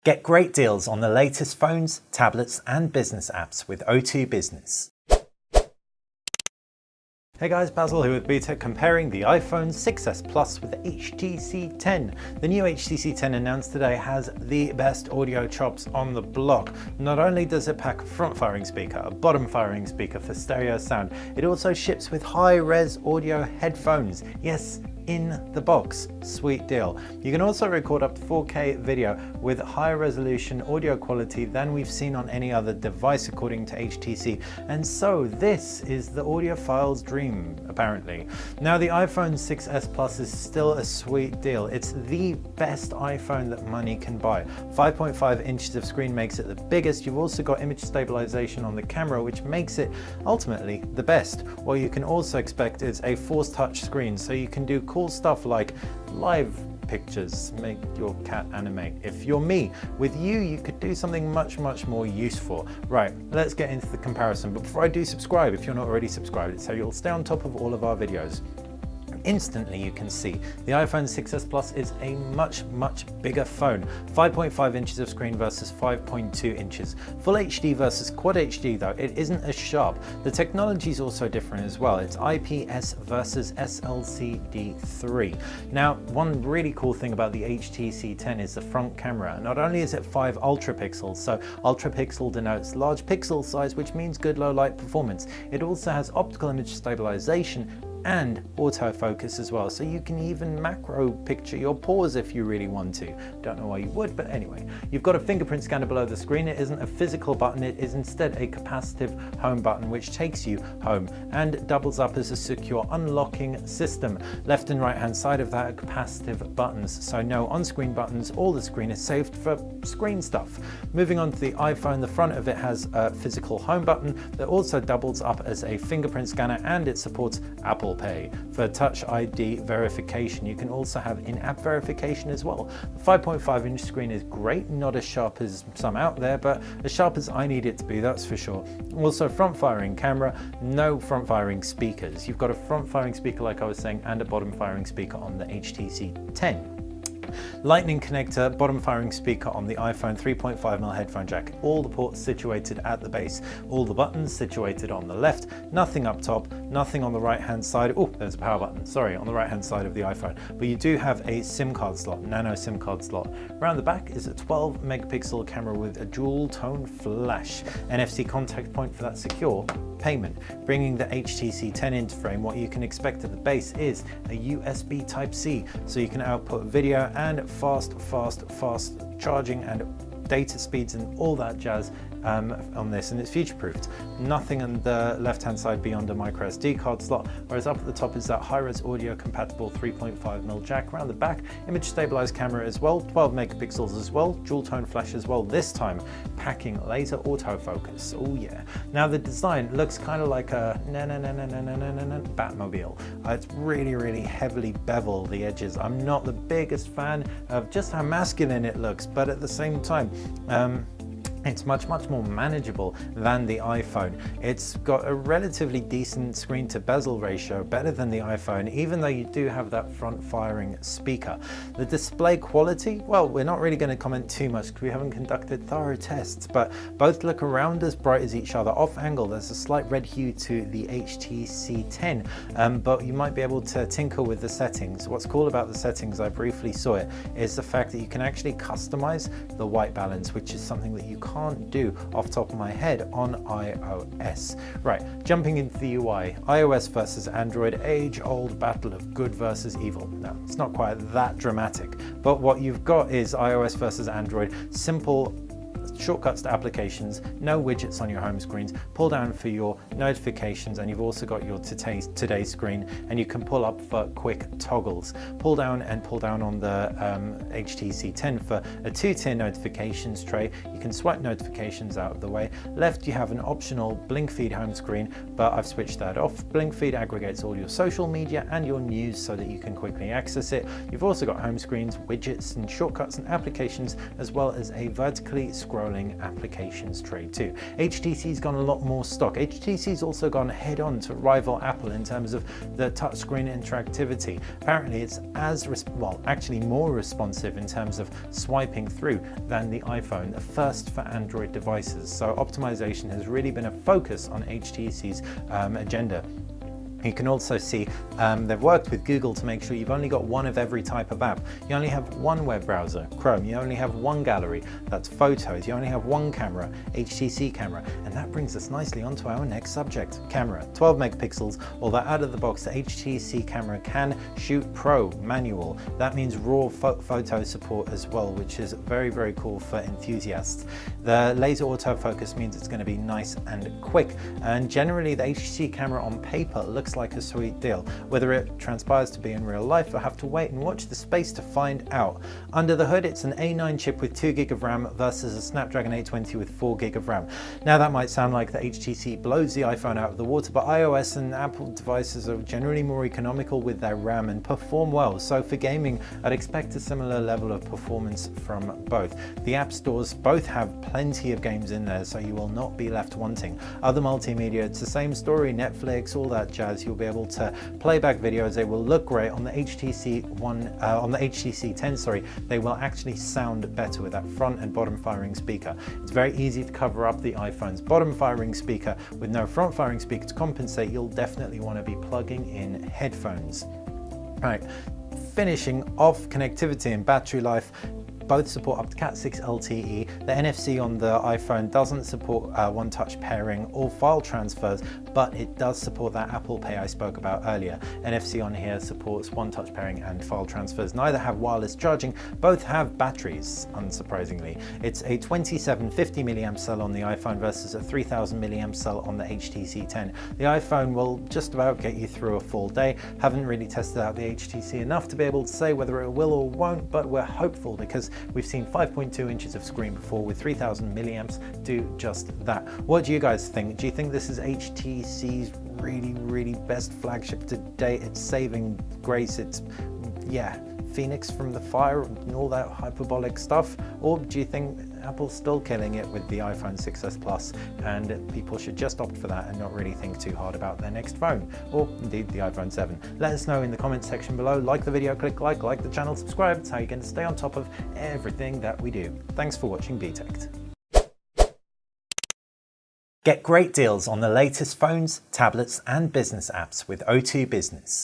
Get great deals on the latest phones, tablets, and business apps with O2 Business. Hey guys, Basil here with BTech, comparing the iPhone 6s Plus with the HTC 10. The new HTC 10 announced today has the best audio chops on the block. Not only does it pack a front-firing speaker, a bottom-firing speaker for stereo sound, it also ships with high-res audio headphones. Yes, in the box. Sweet deal. You can also record up to 4K video with higher resolution audio quality than we've seen on any other device according to HTC, and so this is the audiophile's dream apparently. Now the iPhone 6s Plus is still a sweet deal. It's the best iPhone that money can buy. 5.5 inches of screen makes it the biggest. You've also got image stabilization on the camera, which makes it ultimately the best. What you can also expect is a Force Touch screen, so you can do cool stuff like live pictures, make your cat animate. If you're me, with you could do something much more useful. Right, let's get into the comparison. But before I do, subscribe if you're not already subscribed, so you'll stay on top of all of our videos. Instantly you can see the iPhone 6s Plus is a much bigger phone. 5.5 inches of screen versus 5.2 inches. Full HD versus Quad HD though, it isn't as sharp. The technology is also different as well. It's IPS versus SLCD3. Now, one really cool thing about the HTC 10 is the front camera. Not only is it 5 ultra pixels, so ultra pixel denotes large pixel size, which means good low light performance. It also has optical image stabilization and autofocus as well, so you can even macro picture your pause if you really want to. Don't know why you would, but anyway. You've got a fingerprint scanner below the screen. It isn't a physical button, it is instead a capacitive home button which takes you home and doubles up as a secure unlocking system. Left and right hand side of that are capacitive buttons, so no on-screen buttons. All the screen is saved for screen stuff. Moving on to the iPhone, the front of it has a physical home button that also doubles up as a fingerprint scanner, and it supports Apple Pay for Touch ID verification. You can also have in-app verification as well. The 5.5 inch screen is great, not as sharp as some out there, but as sharp as I need it to be, that's for sure. Also front-firing camera, no front-firing speakers. You've got a front-firing speaker like I was saying, and a bottom-firing speaker on the HTC 10. Lightning connector, bottom firing speaker on the iPhone, 3.5mm headphone jack, all the ports situated at the base, all the buttons situated on the left, nothing up top, nothing on the right hand side. Oh, there's a power button, sorry, on the right hand side of the iPhone, but you do have a SIM card slot, nano SIM card slot. Around the back is a 12 megapixel camera with a dual tone flash, NFC contact point for that secure payment. Bringing the HTC 10 into frame, what you can expect at the base is a USB Type-C, so you can output video and fast charging and data speeds and all that jazz on this, and it's future-proofed. Nothing on the left-hand side beyond a micro SD card slot, whereas up at the top is that high-res audio-compatible 3.5mm jack. Around the back, image stabilized camera as well, 12 megapixels as well, dual-tone flash as well, this time packing laser autofocus. Oh yeah. Now the design looks kind of like a Batmobile. It's really heavily beveled, the edges. I'm not the biggest fan of just how masculine it looks, but at the same time, it's much more manageable than the iPhone. It's got a relatively decent screen to bezel ratio, better than the iPhone, even though you do have that front firing speaker. The display quality, well, we're not really going to comment too much because we haven't conducted thorough tests, but both look around as bright as each other. Off angle, there's a slight red hue to the HTC 10, but you might be able to tinker with the settings. What's cool about the settings, I briefly saw it, is the fact that you can actually customize the white balance, which is something that you can't do off the top of my head on iOS. Right, jumping into the UI, iOS versus Android, age-old battle of good versus evil. No, it's not quite that dramatic, but what you've got is iOS versus Android, simple shortcuts to applications, no widgets on your home screens, pull down for your notifications, and you've also got your today screen, and you can pull up for quick toggles. Pull down on the HTC 10 for a 2-tier notifications tray. You can swipe notifications out of the way. Left, you have an optional blink feed home screen, but I've switched that off. Blink feed aggregates all your social media and your news so that you can quickly access it. You've also got home screens, widgets and shortcuts and applications, as well as a vertically scrollable scrolling applications trade too. HTC's gone a lot more stock. HTC's also gone head on to rival Apple in terms of the touchscreen interactivity. Apparently it's actually more responsive in terms of swiping through than the iPhone, the first for Android devices. So optimization has really been a focus on HTC's agenda. You can also see they've worked with Google to make sure you've only got one of every type of app. You only have one web browser, Chrome. You only have one gallery, that's photos. You only have one camera, HTC camera. And that brings us nicely onto our next subject, camera. 12 megapixels, although out of the box, the HTC camera can shoot Pro manual. That means raw photo support as well, which is very, very cool for enthusiasts. The laser autofocus means it's going to be nice and quick. And generally, the HTC camera on paper looks like a sweet deal. Whether it transpires to be in real life, we'll have to wait and watch the space to find out. Under the hood, it's an A9 chip with 2 GB of RAM versus a Snapdragon 820 with 4 GB of RAM. Now that might sound like the HTC blows the iPhone out of the water, but iOS and Apple devices are generally more economical with their RAM and perform well. So for gaming, I'd expect a similar level of performance from both. The app stores both have plenty of games in there, so you will not be left wanting. Other multimedia, it's the same story, Netflix, all that jazz. You'll be able to play back videos. They will look great on the HTC on the HTC 10. Sorry, they will actually sound better with that front and bottom firing speaker. It's very easy to cover up the iPhone's bottom firing speaker with no front firing speaker to compensate. You'll definitely want to be plugging in headphones. Right, finishing off connectivity and battery life. Both support up to Cat6 LTE. The NFC on the iPhone doesn't support one-touch pairing or file transfers, but it does support that Apple Pay I spoke about earlier. NFC on here supports one-touch pairing and file transfers. Neither have wireless charging, both have batteries, unsurprisingly. It's a 2750 mAh cell on the iPhone versus a 3000 mAh cell on the HTC 10. The iPhone will just about get you through a full day. Haven't really tested out the HTC enough to be able to say whether it will or won't, but we're hopeful because we've seen 5.2 inches of screen before with 3000 milliamps do just that. What do you guys think? Do you think this is HTC's really best flagship to date? It's saving grace, it's, yeah, Phoenix from the fire and all that hyperbolic stuff? Or do you think Apple's still killing it with the iPhone 6s Plus and people should just opt for that and not really think too hard about their next phone, or indeed the iPhone 7? Let us know in the comments section below. Like the video, click like the channel, subscribe. It's how you're going to stay on top of everything that we do. Thanks for watching BTech. Get great deals on the latest phones, tablets and business apps with O2 Business.